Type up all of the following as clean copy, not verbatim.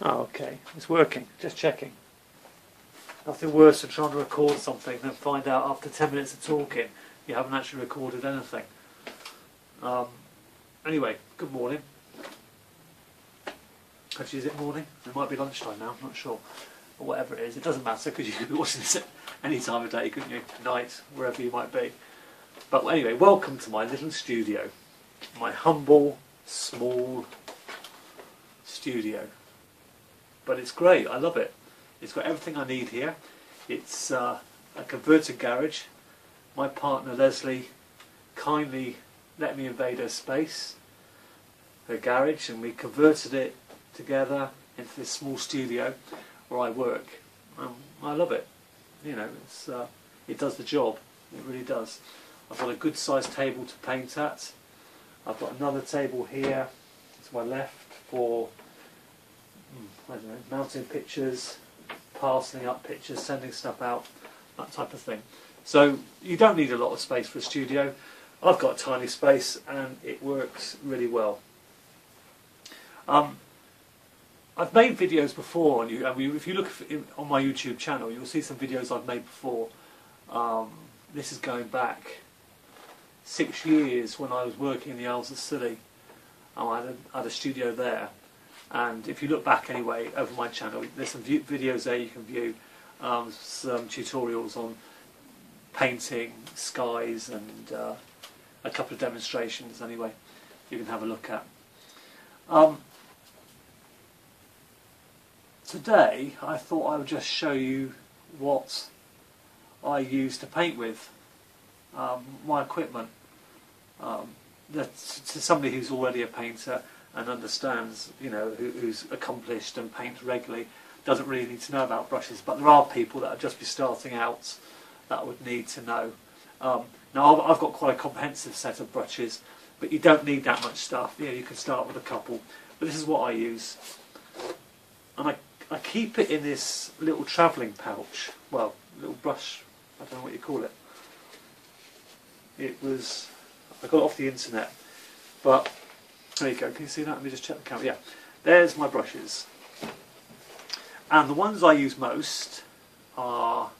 Oh, okay, it's working. Just checking. Nothing worse than trying to record something and find out after 10 minutes of talking you haven't actually recorded anything. Anyway, good morning. Actually, is it morning? It might be lunchtime now, I'm not sure. Or whatever it is, it doesn't matter because you could be watching this at any time of day, couldn't you? Night, wherever you might be. But anyway, welcome to my little studio. My humble, small studio. But it's great, I love it. It's got everything I need here. It's a converted garage. My partner Leslie kindly let me invade her space, her garage, and we converted it together into this small studio where I work. I love it. You know, it does the job. It really does. I've got a good sized table to paint at. I've got another table here to my left for I don't know, mounting pictures, parceling up pictures, sending stuff out, that type of thing. So you don't need a lot of space for a studio. I've got a tiny space and it works really well. I've made videos before on you. I mean, if you look on my YouTube channel, you'll see some videos I've made before. This is going back 6 years when I was working in the Isles of Scilly. I had a studio there. And if you look back anyway over my channel, there's some videos there you can view, some tutorials on painting, skies, and a couple of demonstrations anyway you can have a look at. Today I thought I would just show you what I use to paint with, my equipment. To somebody who's already a painter and understands, you know, who's accomplished and paints regularly, doesn't really need to know about brushes, but there are people that are just be starting out that would need to know. Now I've got quite a comprehensive set of brushes, but you don't need that much stuff. You know, you can start with a couple, but this is what I use. And I keep it in this little travelling pouch, well, little brush, I don't know what you call it. I got it off the internet, but there you go, can you see that? Let me just check the camera. Yeah, there's my brushes. And the ones I use most are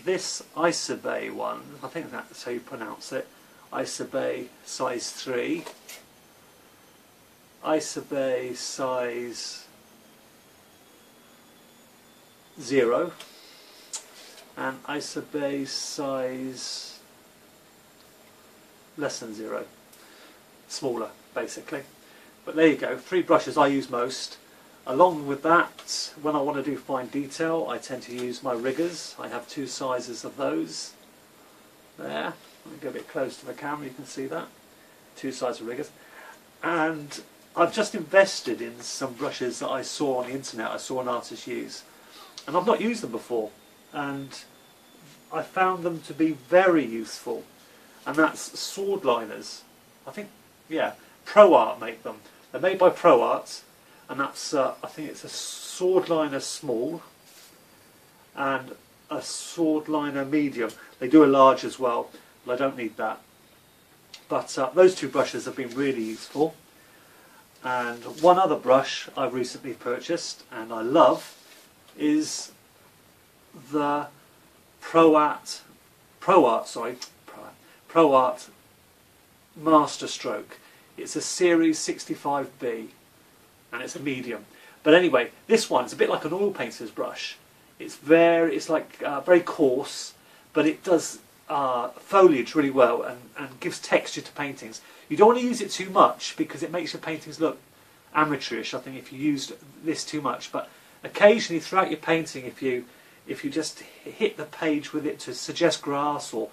this Isobay one, I think that's how you pronounce it, Isobay size 3, Isobay size 0, and Isobay size less than 0. Smaller, basically. But there you go, 3 brushes I use most. Along with that, when I want to do fine detail, I tend to use my riggers. I have 2 sizes of those. There, let me go a bit close to the camera, you can see that. 2 sizes of riggers. And I've just invested in some brushes that I saw on the internet, I saw an artist use. And I've not used them before. And I found them to be very useful. And that's sword liners. I think, yeah, ProArt make them. They're made by ProArt, and that's I think it's a sword liner small and a sword liner medium. They do a large as well, but I don't need that. But those 2 brushes have been really useful. And one other brush I've recently purchased and I love is the ProArt Master Stroke. It's a Series 65B and it's a medium. But anyway, this one's a bit like an oil painter's brush. It's like very coarse, but it does foliage really well and gives texture to paintings. You don't want to use it too much because it makes your paintings look amateurish, I think, if you used this too much. But occasionally throughout your painting, if you just hit the page with it to suggest grass, or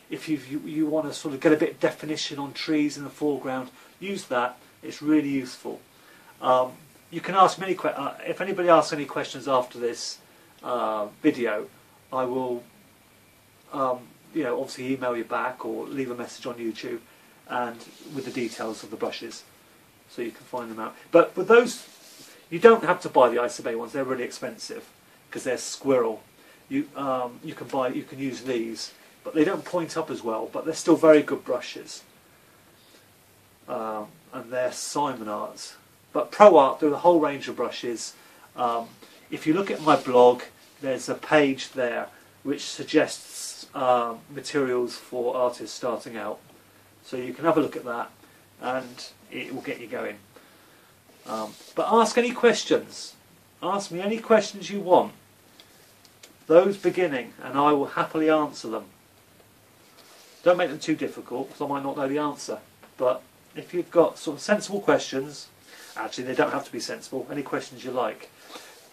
if you want to sort of get a bit of definition on trees in the foreground, use that. It's really useful. You can ask many questions. If anybody asks any questions after this video, I will obviously email you back or leave a message on YouTube and with the details of the brushes so you can find them out. But with those, you don't have to buy the Isobay ones. They're really expensive because they're squirrel. You can use these, but they don't point up as well, but they're still very good brushes. And they're Simon Arts. But Pro Art do a whole range of brushes. If you look at my blog, there's a page there which suggests materials for artists starting out. So you can have a look at that and it will get you going. But ask any questions. Ask me any questions you want. Those beginning, and I will happily answer them. Don't make them too difficult, because I might not know the answer. But if you've got sort of sensible questions, actually they don't have to be sensible, any questions you like.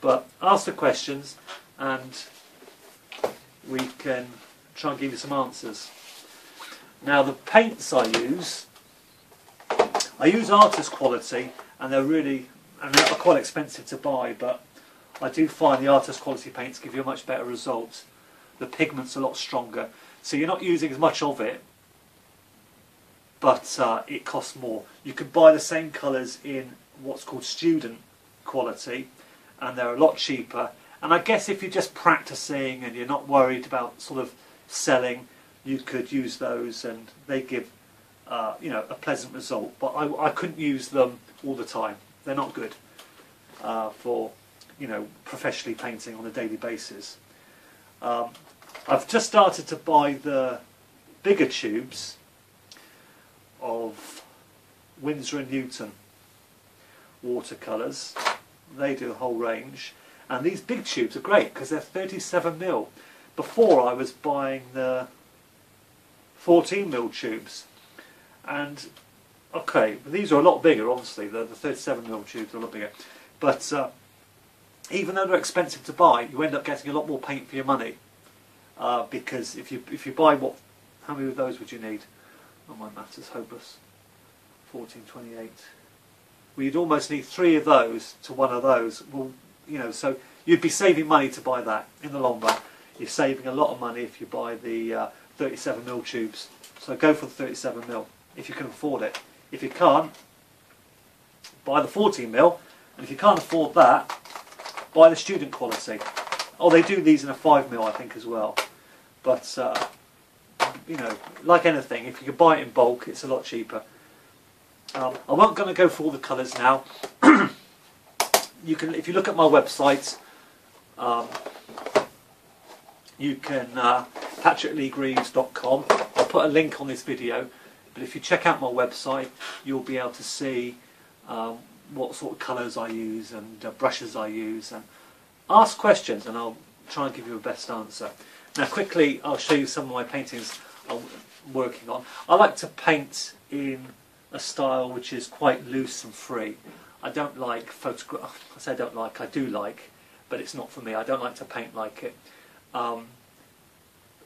But ask the questions and we can try and give you some answers. Now the paints I use artist quality, and they're quite expensive to buy, but I do find the artist quality paints give you a much better result. The pigment's a lot stronger, so you're not using as much of it, but it costs more. You could buy the same colours in what's called student quality, and they're a lot cheaper. And I guess if you're just practicing and you're not worried about sort of selling, you could use those, and they give you know, a pleasant result. But I couldn't use them all the time. They're not good for, you know, professionally painting on a daily basis. I've just started to buy the bigger tubes of Winsor & Newton watercolours. They do a whole range, and these big tubes are great because they're 37mm. Before I was buying the 14mm tubes, and okay, these are a lot bigger. Obviously the 37mm tubes are a lot bigger, but even though they're expensive to buy, you end up getting a lot more paint for your money, because if you buy how many of those would you need? Oh, my maths is hopeless. 1428. Well, you'd almost need 3 of those to 1 of those. Well, you know, so you'd be saving money to buy that in the long run. You're saving a lot of money if you buy the 37mm tubes. So go for the 37mm if you can afford it. If you can't, buy the 14mm, and if you can't afford that, buy the student quality. Oh, they do these in a 5mm, I think, as well. But you know, like anything, if you can buy it in bulk, it's a lot cheaper. I'm not going to go for all the colours now. You can, if you look at my website, you can patrickleegreaves.com. I'll put a link on this video, but if you check out my website, you'll be able to see what sort of colours I use and brushes I use, and ask questions and I'll try and give you a best answer. Now quickly I'll show you some of my paintings I'm working on. I like to paint in a style which is quite loose and free. I don't like photograph. I say I don't like, I do like, but it's not for me. I don't like to paint like it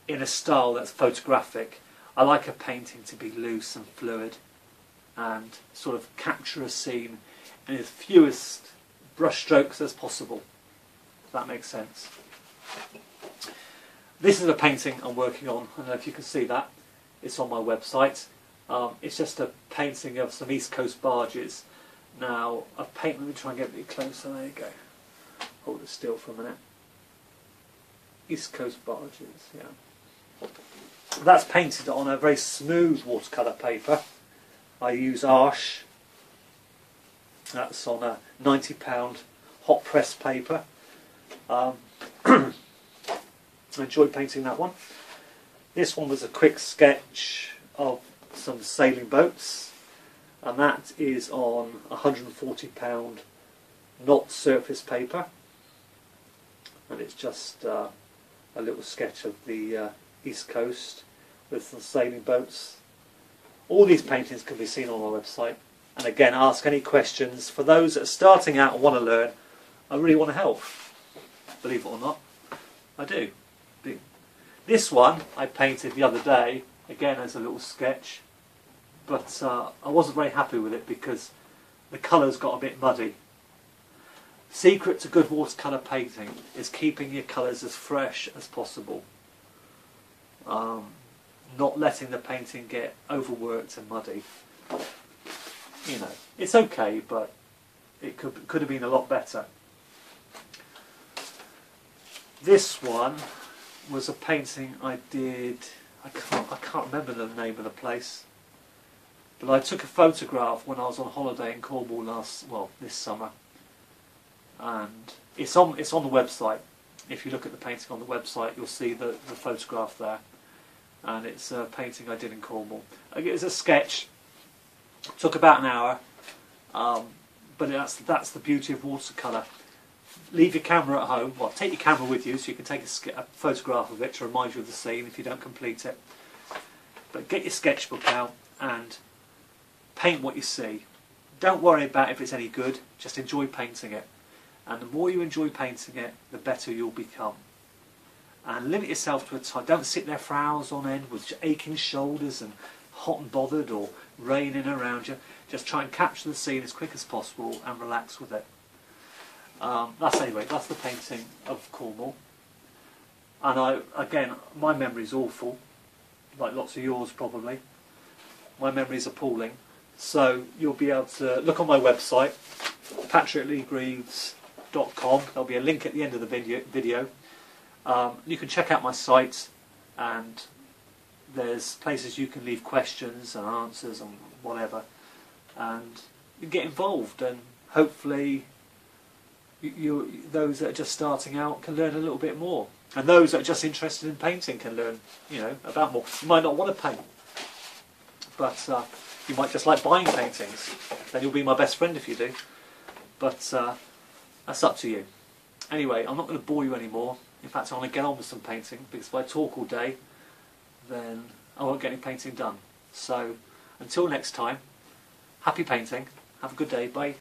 in a style that's photographic. I like a painting to be loose and fluid and sort of capture a scene in as fewest brush strokes as possible, if that makes sense. This is a painting I'm working on. I don't know if you can see that. It's on my website. It's just a painting of some East Coast barges. Now, let me try and get a bit closer. There you go. Hold it still for a minute. East Coast barges, yeah. That's painted on a very smooth watercolour paper. I use Arche. That's on a £90 hot press paper. I enjoyed painting that one. This one was a quick sketch of some sailing boats, and that is on £140 knot surface paper, and it's just a little sketch of the East Coast with some sailing boats. All these paintings can be seen on our website, and again, ask any questions. For those that are starting out and want to learn, I really want to help, believe it or not. I do. This one I painted the other day, again as a little sketch, but I wasn't very happy with it because the colours got a bit muddy. Secret to good watercolour painting is keeping your colours as fresh as possible. Not letting the painting get overworked and muddy. You know, it's okay, but it could have been a lot better. This one was a painting I did. I can't remember the name of the place. But I took a photograph when I was on holiday in Cornwall this summer, and it's on the website. If you look at the painting on the website, you'll see the photograph there, and it's a painting I did in Cornwall. It was a sketch. It took about an hour, but that's the beauty of watercolour. Leave your camera at home. Well, take your camera with you so you can take a photograph of it to remind you of the scene if you don't complete it. But get your sketchbook out and paint what you see. Don't worry about if it's any good, just enjoy painting it. And the more you enjoy painting it, the better you'll become. And limit yourself to a time. Don't sit there for hours on end with aching shoulders and hot and bothered or raining around you. Just try and capture the scene as quick as possible and relax with it. That's the painting of Cornwall. And again, my memory's awful, like lots of yours probably. My memory's appalling. So you'll be able to look on my website, patrickleegreaves.com. There'll be a link at the end of the video. You can check out my site, and there's places you can leave questions and answers and whatever, and you get involved, and hopefully those that are just starting out can learn a little bit more, and those that are just interested in painting can learn, about more. You might not want to paint, but you might just like buying paintings. Then you'll be my best friend if you do. But that's up to you. Anyway, I'm not going to bore you anymore. In fact, I want to get on with some painting, because if I talk all day, then I won't get any painting done. So until next time, happy painting. Have a good day. Bye.